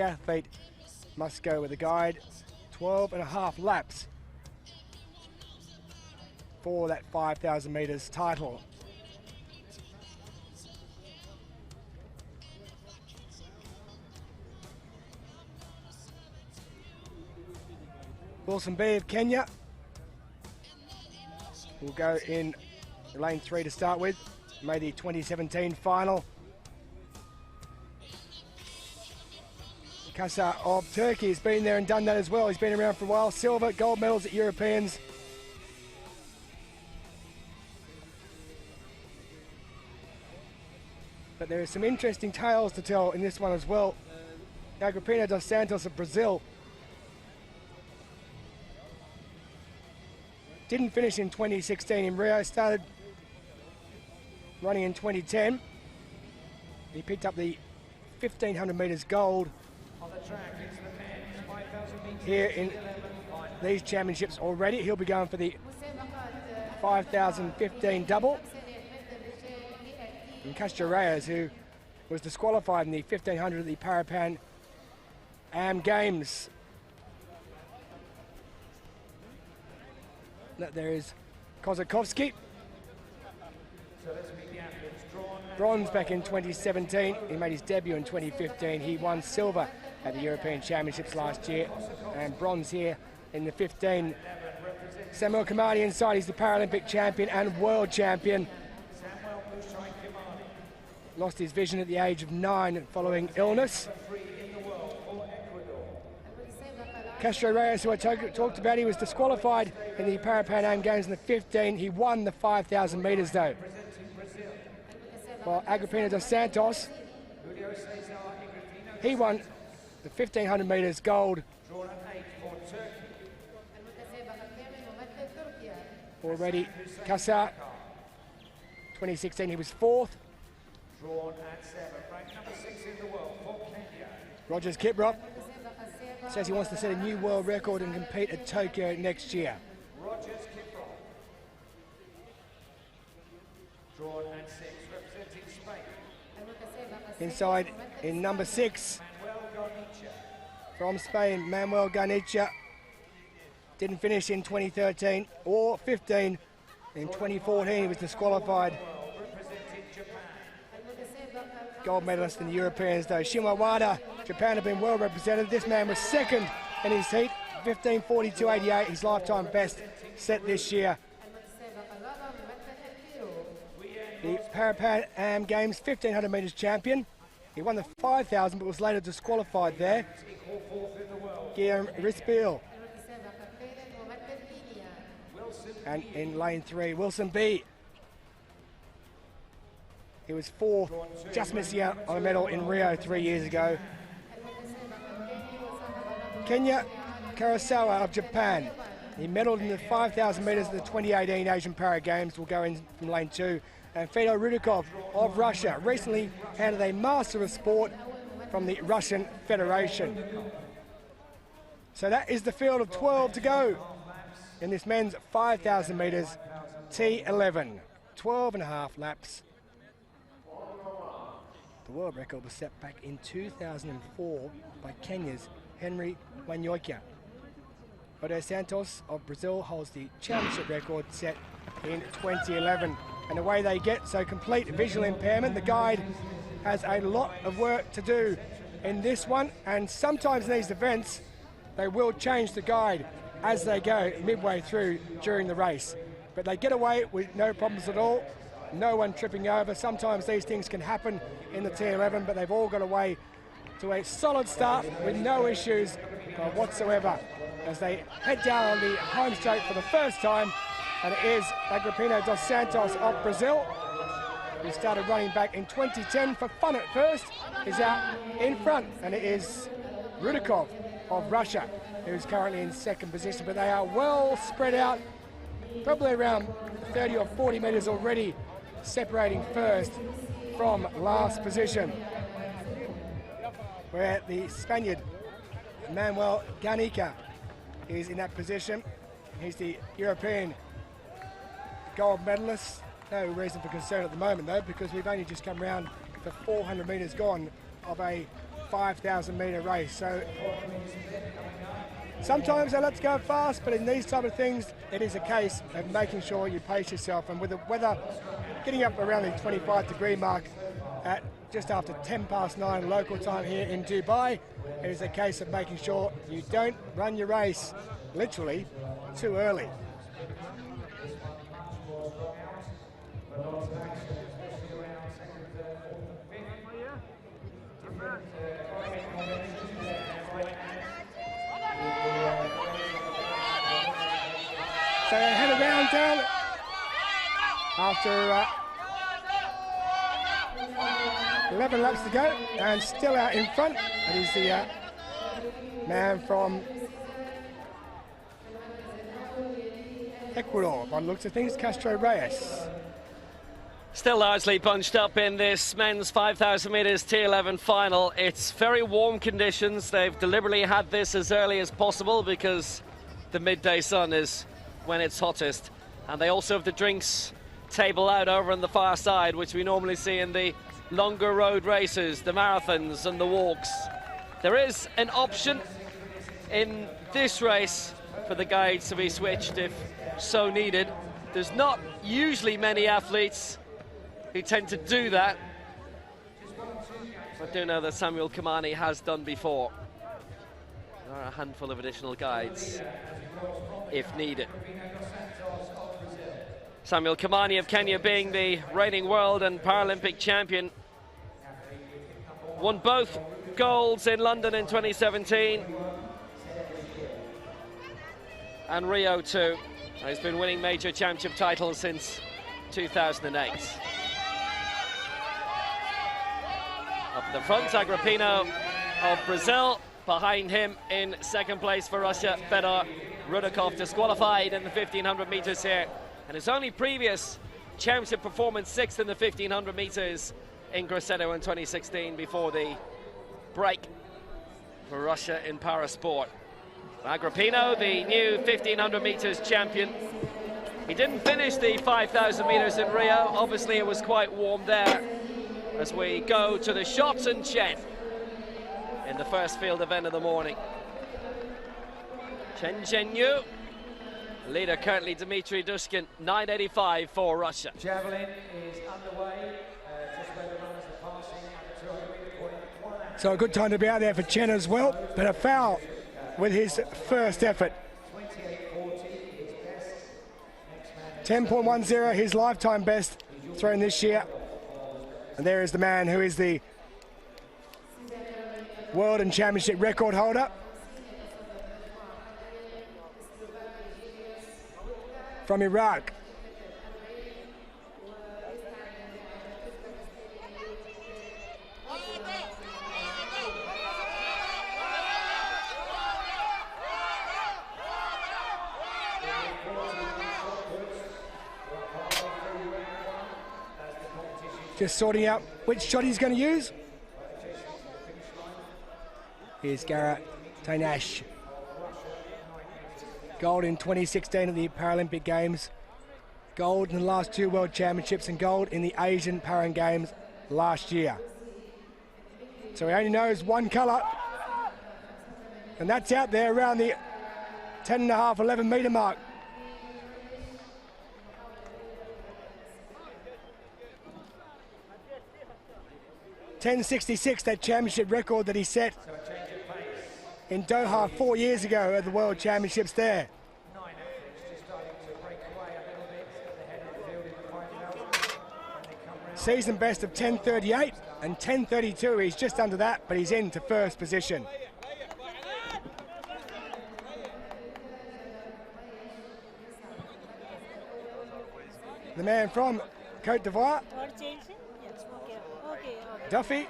athlete must go with the guide. 12.5 laps for that 5,000 metres title. Wilson B of Kenya will go in lane 3 to start with. Made the 2017 final. Kasa of Turkey has been there and done that as well. He's been around for a while. Silver, gold medals at Europeans. But there are some interesting tales to tell in this one as well. Agrippina dos Santos of Brazil didn't finish in 2016 in Rio, started running in 2010. He picked up the 1,500 metres gold here in these championships already. He'll be going for the 5,015 double. And Castro Reyes, who was disqualified in the 1,500 at the Parapan Am Games. There is Kozakovsky. Bronze back in 2017. He made his debut in 2015. He won silver at the European Championships last year and bronze here in the 15. Samuel Kamadi inside. He's the Paralympic champion and world champion. Lost his vision at the age of 9 following illness. Castro Reyes, who I talked about, he was disqualified in the Parapan Am Games in the 15. He won the 5,000 metres though. While Agrippina dos Santos, he won the 1,500 metres gold. Already, Kasa, 2016, he was 4th. Rogers Kiprop says he wants to set a new world record and compete at Tokyo next year. Inside in number 6 from Spain, Manuel Garnica. Didn't finish in 2013 or 15. In 2014 he was disqualified. Gold medalist in the Europeans though. Shimawada, Japan have been well represented. This man was 2nd in his heat, 15:42.88, his lifetime best set this year. The Parapan Am Games 1,500 metres champion. He won the 5,000 but was later disqualified there. Guillaume Rispil. And in lane 3, Wilson B. He was 4th, just missing out on a medal in Rio 3 years ago. Kenya Kurosawa of Japan. He medalled in the 5,000 metres at the 2018 Asian Para Games. Will go in from lane 2. And Fedor Rudikov of Russia recently handed a Master of Sport from the Russian Federation. So that is the field of 12 to go in this men's 5,000 metres T11. 12.5 laps. The world record was set back in 2004 by Kenya's Henry Wanyoika. Dos Santos of Brazil holds the championship record set in 2011. And away they get, so complete visual impairment. The guide has a lot of work to do in this one, and sometimes in these events they will change the guide as they go midway through during the race. But they get away with no problems at all, no one tripping over. Sometimes these things can happen in the T11, but they've all got away to a solid start with no issues whatsoever as they head down on the home straight for the first time. And it is Agrippina dos Santos of Brazil, who started running back in 2010 for fun at first, is out in front. And it is Rudikov of Russia, who's currently in 2nd position. But they are well spread out, probably around 30 or 40 metres already, separating first from last position, where the Spaniard Manuel Garnica is in that position. He's the European gold medalist. No reason for concern at the moment though, because we've only just come round for 400 metres gone of a 5,000 metre race. So sometimes they let us go fast, but in these type of things, it is a case of making sure you pace yourself. And with the weather getting up around the 25-degree mark at just after 9:10 local time here in Dubai, it is a case of making sure you don't run your race literally too early. So they head around down after 11 laps to go, and still out in front. It is the man from Ecuador, by the looks of things, Castro Reyes. Still largely bunched up in this men's 5,000 metres T11 final. It's very warm conditions. They've deliberately had this as early as possible because the midday sun is when it's hottest. And they also have the drinks table out over on the far side, which we normally see in the longer road races, the marathons and the walks. There is an option in this race for the guides to be switched if so needed. There's not usually many athletes who tend to do that. I do know that Samuel Kamani has done before. There are a handful of additional guides if needed. Samuel Kamani of Kenya, being the reigning world and Paralympic champion, won both golds in London in 2017 and Rio too. He's been winning major championship titles since 2008. Up the front, Agrippino of Brazil. Behind him in second place for Russia, Fedor Rudakov, disqualified in the 1500 meters here. And his only previous championship performance, sixth in the 1500 meters in Grosseto in 2016 before the break for Russia in parasport. Agrippino, the new 1500 meters champion. He didn't finish the 5,000 meters in Rio. Obviously, it was quite warm there. As we go to the shots and Chen in the first field event of the morning. Chen Zhenyu, leader currently Dmitry Dushkin, 9:85 for Russia. Javelin is underway. Just where the runners are passing at the 200-meter point. So a good time to be out there for Chen as well, but a foul with his first effort. 28:40 his best. 10.10, his lifetime best thrown this year. And there is the man who is the world and championship record holder from Iraq. Just sorting out which shot he's going to use. Here's Garrett Tainash. Gold in 2016 at the Paralympic Games. Gold in the last two World Championships and gold in the Asian Paran Games last year. So he only knows one colour. And that's out there around the 10.5, 11 metre mark. .10.66, that championship record that he set in Doha 4 years ago at the World Championships there. 9 athletes just starting to break away a little bit at the head of the field in the final. Season best of 10.38 and 10.32. He's just under that, but he's into first position. The man from Côte d'Ivoire, Duffy.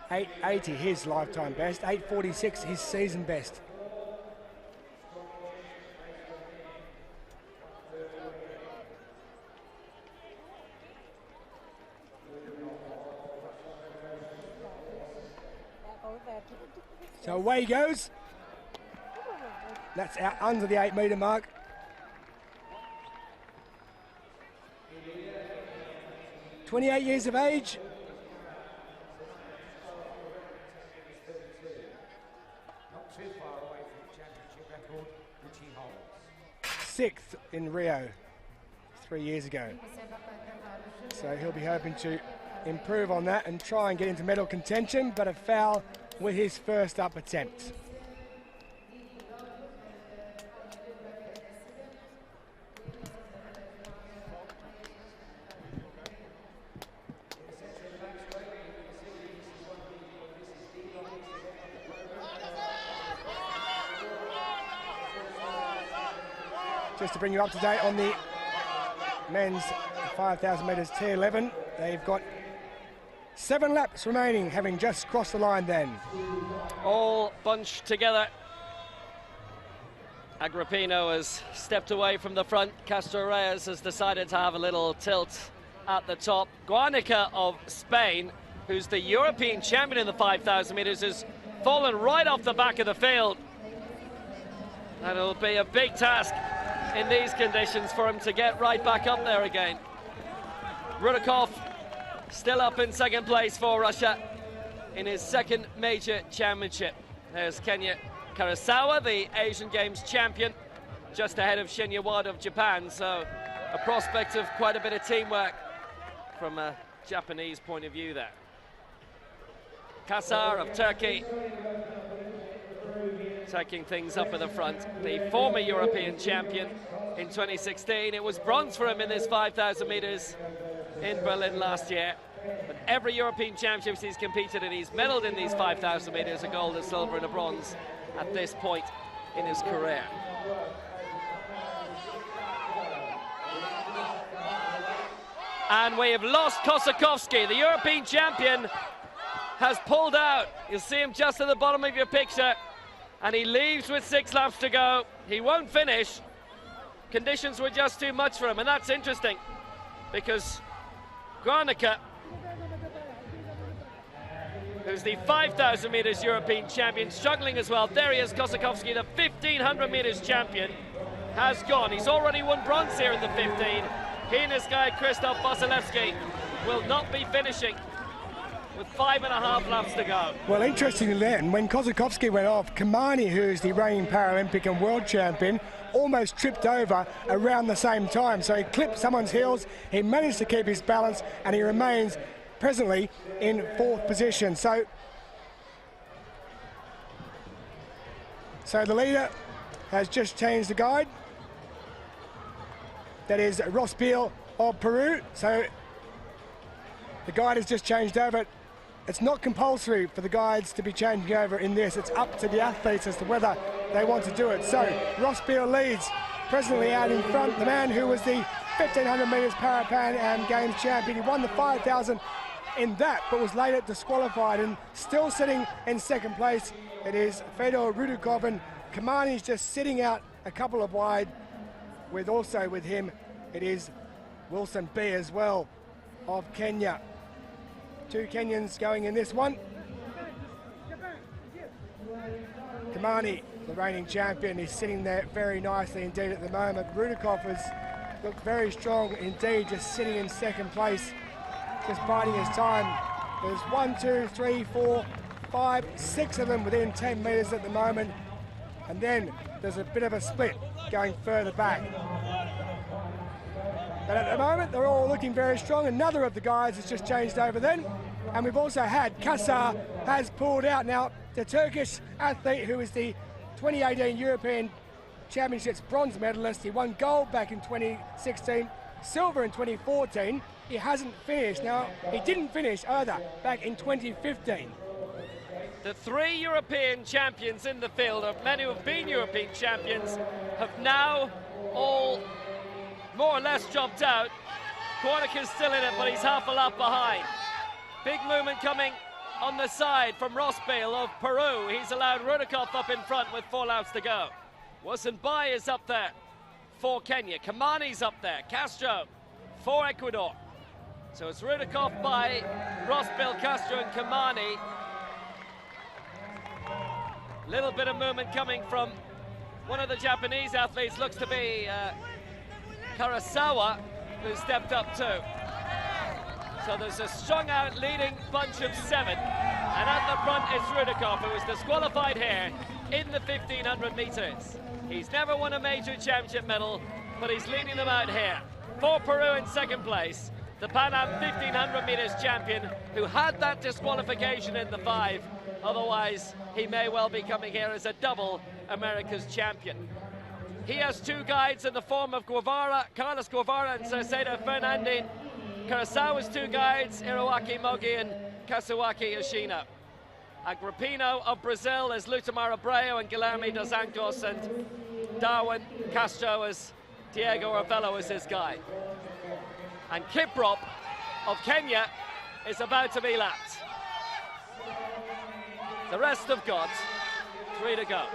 .880 his lifetime best, 8:46 his season best. So away he goes. That's out under the 8-metre mark. "28 years of age. Not too far away from the championship record, which he holds. 6th in Rio 3 years ago. So he'll be hoping to improve on that and try and get into medal contention, but a foul with his first up attempt. Just to bring you up to date on the men's 5,000 metres T11, they've got 7 laps remaining, having just crossed the line then. All bunched together. Agrippino has stepped away from the front. Castro Reyes has decided to have a little tilt at the top. Guernica of Spain, who's the European champion in the 5,000 metres, has fallen right off the back of the field. And it'll be a big task in these conditions for him to get right back up there again. Rudakov still up in second place for Russia in his second major championship. There's Kenya Karasawa, the Asian Games champion, just ahead of Shinya Wada of Japan, so a prospect of quite a bit of teamwork from a Japanese point of view there. Kasar of Turkey taking things up at the front. The former European champion in 2016. It was bronze for him in this 5,000 metres in Berlin last year. But every European championships he's competed in, he's medalled in these 5,000 metres, a gold, a silver and a bronze at this point in his career. And we have lost Kosakowski. The European champion has pulled out. You'll see him just at the bottom of your picture. And he leaves with 6 laps to go. He won't finish. Conditions were just too much for him, and that's interesting because Guernica, who's the 5,000 metres European champion, struggling as well. There he is, Kosakowski, the 1,500 metres champion, has gone. He's already won bronze here in the 15. He and this guy, Krzysztof Wasilewski, will not be finishing with 5.5 laps to go. Well, interestingly then, when Kosakowski went off, Kamani, who is the reigning Paralympic and world champion, almost tripped over around the same time. So he clipped someone's heels, he managed to keep his balance, and he remains presently in 4th position. So the leader has just changed the guide. That is Ross Beal of Peru. So the guide has just changed over. It's not compulsory for the guides to be changing over in this. It's up to the athletes as to whether they want to do it. So Ross Beal leads, presently out in front. The man who was the 1,500 metres Para-Pan Am Games champion. He won the 5,000 in that, but was later disqualified, and still sitting in second place. It is Fedor Rudakov, and Kamani's just sitting out a couple of wide. Also with him, it is Wilson B as well of Kenya. 2 Kenyans going in this one. Kamani, the reigning champion, is sitting there very nicely indeed at the moment. Rudakov has looked very strong indeed, just sitting in second place, just biding his time. There's 1, 2, 3, 4, 5, 6 of them within 10 metres at the moment. And then there's a bit of a split going further back. But at the moment, they're all looking very strong. Another of the guys has just changed over then. And we've also had Kasar has pulled out. Now, the Turkish athlete who is the 2018 European Championships bronze medalist, he won gold back in 2016, silver in 2014. He hasn't finished. Now, he didn't finish either back in 2015. The 3 European champions in the field, of men who have been European champions, have now all more or less dropped out. Guernica's still in it, but he's half a lap behind. Big movement coming on the side from Ross Beal of Peru. He's allowed Rudakov up in front with 4 laps to go. Wasanbai is up there for Kenya. Kamani's up there. Castro for Ecuador. So it's Rudakov by Ross Beal, Castro and Kamani. Little bit of movement coming from one of the Japanese athletes, looks to be Karasawa, who stepped up too. So there's a strung out leading bunch of 7, and at the front is Rudakov, who was disqualified here in the 1500 meters. He's never won a major championship medal, but he's leading them out here. For Peru in second place, the Pan Am 1500 meters champion, who had that disqualification in the 5. Otherwise, he may well be coming here as a double America's champion. He has 2 guides in the form of Carlos Guevara and Caicedo Fernandin. Karasawa's 2 guides, Hiroaki Mogi and Kazuaki Yoshino. Agrippino of Brazil is Lutamar Abreu and Guilherme dos Anjos, and Darwin Castro as Diego Arvelo as his guide. And Kiprop of Kenya is about to be lapped. The rest have got 3 to go.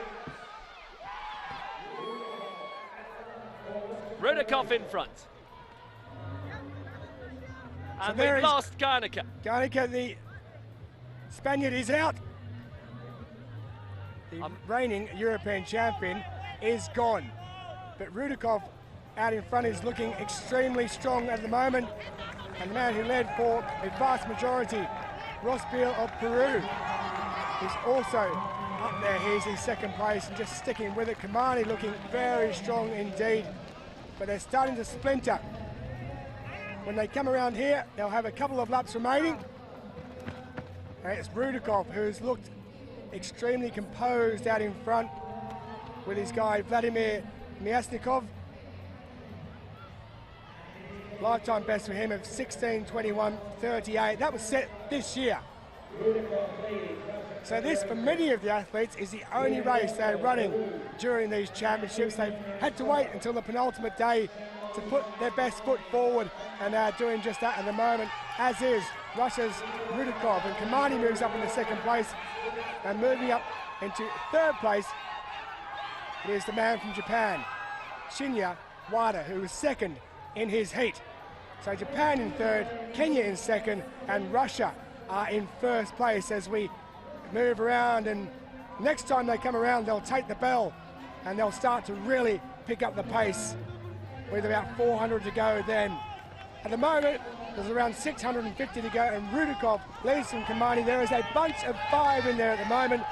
Rudakov in front. And so we've lost Garnica. Garnica, the Spaniard, is out. The reigning European champion is gone. But Rudakov out in front is looking extremely strong at the moment. And the man who led for a vast majority, Rospiel of Peru, is also up there. He's in second place and just sticking with it. Kamani looking very strong indeed. But they're starting to splinter. When they come around here, they'll have a couple of laps remaining. And it's Rudakov who's looked extremely composed out in front with his guy Vladimir Myasnikov. Lifetime best for him of 16:21:38. That was set this year. So this, for many of the athletes, is the only race they're running during these championships. They've had to wait until the penultimate day to put their best foot forward, and they're doing just that at the moment, as is Russia's Rudakov. And Kamani moves up into second place, and moving up into third place is the man from Japan, Shinya Wada, who was second in his heat. So Japan in third, Kenya in second, and Russia are in first place as we move around. And next time they come around, they'll take the bell and they'll start to really pick up the pace with about 400 to go then. At the moment, there's around 650 to go, and Rudakov leads from Kamani. There is a bunch of 5 in there at the moment.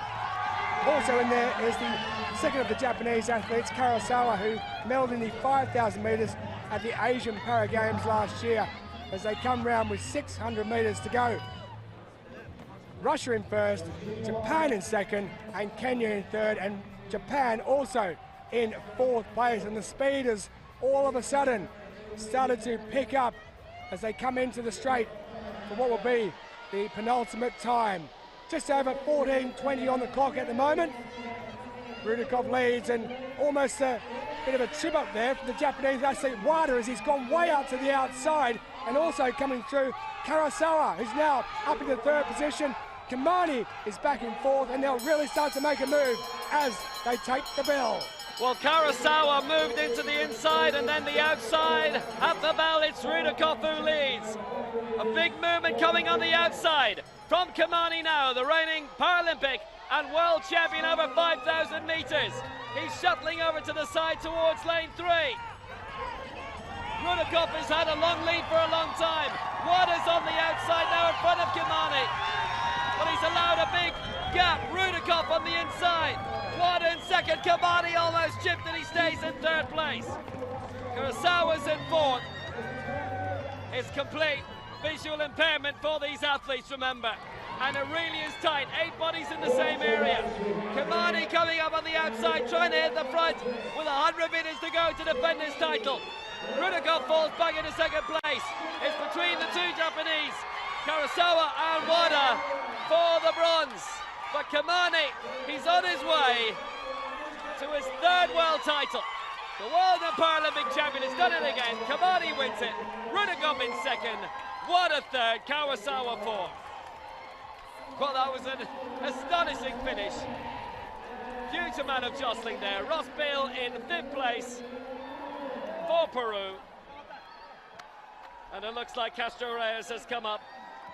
Also in there is the second of the Japanese athletes, Karasawa, who medalled in the 5,000 metres at the Asian Para Games last year, as they come round with 600 metres to go. Russia in first, Japan in second, and Kenya in third, and Japan also in fourth place. And the speeders all of a sudden started to pick up as they come into the straight for what will be the penultimate time. Just over 14:20 on the clock at the moment. Rudakov leads, and almost a bit of a trip up there from the Japanese athlete Wada as he's gone way out to the outside, and also coming through Karasawa, who's now up in the third position. Kamani is back in fourth, and they'll really start to make a move as they take the bell. Well, Karasawa moved into the inside and then the outside. At the bell, it's Rudakov who leads. A big movement coming on the outside from Kamani now, the reigning Paralympic and world champion over 5,000 metres. He's shuttling over to the side towards lane 3. Rudakov has had a long lead for a long time. Wada's on the outside now in front of Kamani. But he's allowed a big gap. Rudakov on the inside. Wada in second. Kamani almost chipped and he stays in third place. Karasawa's in fourth. It's complete visual impairment for these athletes, remember. And it really is tight. 8 bodies in the same area. Kamani coming up on the outside, trying to hit the front with 100 metres to go to defend his title. Rudakov falls back into second place. It's between the 2 Japanese, Karasawa and Wada, for the bronze. But Kamani, he's on his way to his 3rd world title. The world and Paralympic champion has done it again. Kamani wins it. Rudakov in second. Wada 3rd. Karasawa 4th. Well, that was an astonishing finish. Huge amount of jostling there. Ross Bale in 5th place for Peru. And it looks like Castro Reyes has come up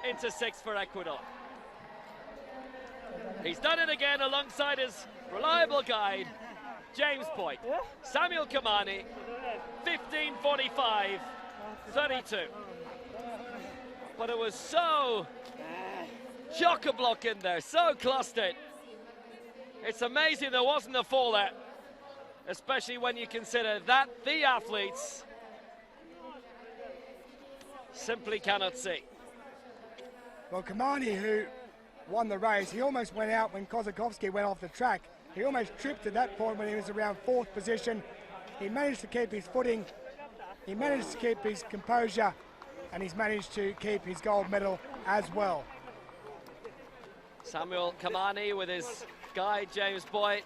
into 6th for Ecuador. He's done it again alongside his reliable guide, James Boyd. Samuel Kamani, 15:45, 32. But it was so chock-a-block in there, so clustered. It's amazing there wasn't a fall there, especially when you consider that the athletes simply cannot see. Well, Kamani, who won the race, he almost went out when Kozakovsky went off the track. He almost tripped at that point when he was around 4th position. He managed to keep his footing, he managed to keep his composure, and he's managed to keep his gold medal as well. Samuel Kamani with his guide James Boyd,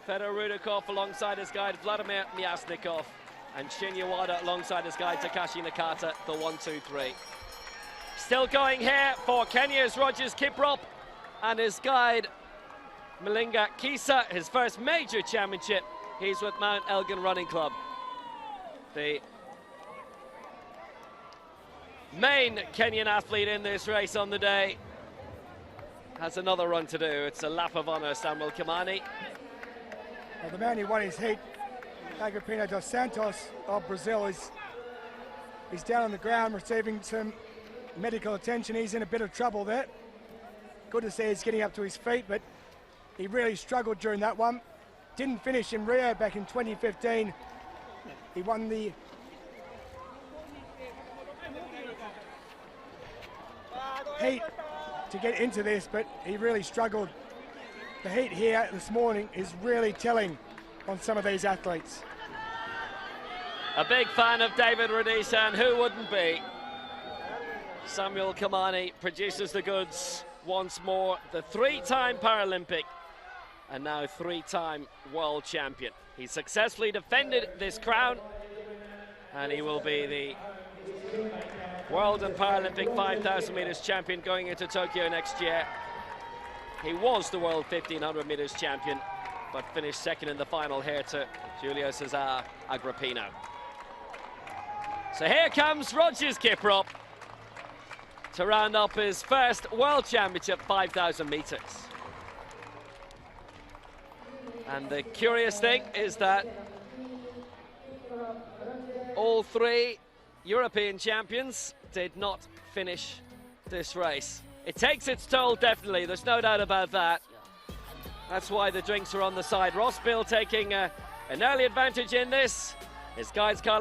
Fedor Rudakov alongside his guide Vladimir Myasnikov, and Shinya Wada alongside his guide Takashi Nakata, the 1-2-3. Still going here for Kenya's Rogers Kiprop and his guide Malinga Kisa, his first major championship. He's with Mount Elgin Running Club. The main Kenyan athlete in this race on the day has another run to do. It's a lap of honour, Samuel Kamani. Well, the man who won his heat, Agrippino dos Santos of Brazil, he's down on the ground receiving some medical attention. He's in a bit of trouble there. Good to see he's getting up to his feet, but he really struggled during that one. Didn't finish in Rio back in 2015. He won the heat to get into this, but he really struggled. The heat here this morning is really telling on some of these athletes. A big fan of David Rudisha, and who wouldn't be? Samuel Kamani produces the goods once more. The 3-time Paralympic and now 3-time world champion. He successfully defended this crown, and he will be the World and Paralympic 5,000 meters champion going into Tokyo next year. He was the world 1,500 meters champion, but finished second in the final here to Julio Cesar Agrippino. So here comes Rogers Kiprop to round up his first world championship 5,000 meters. And the curious thing is that all 3 European champions did not finish this race. It takes its toll, definitely, there's no doubt about that. That's why the drinks are on the side. Ross Bill taking an early advantage in this. His guides Carlos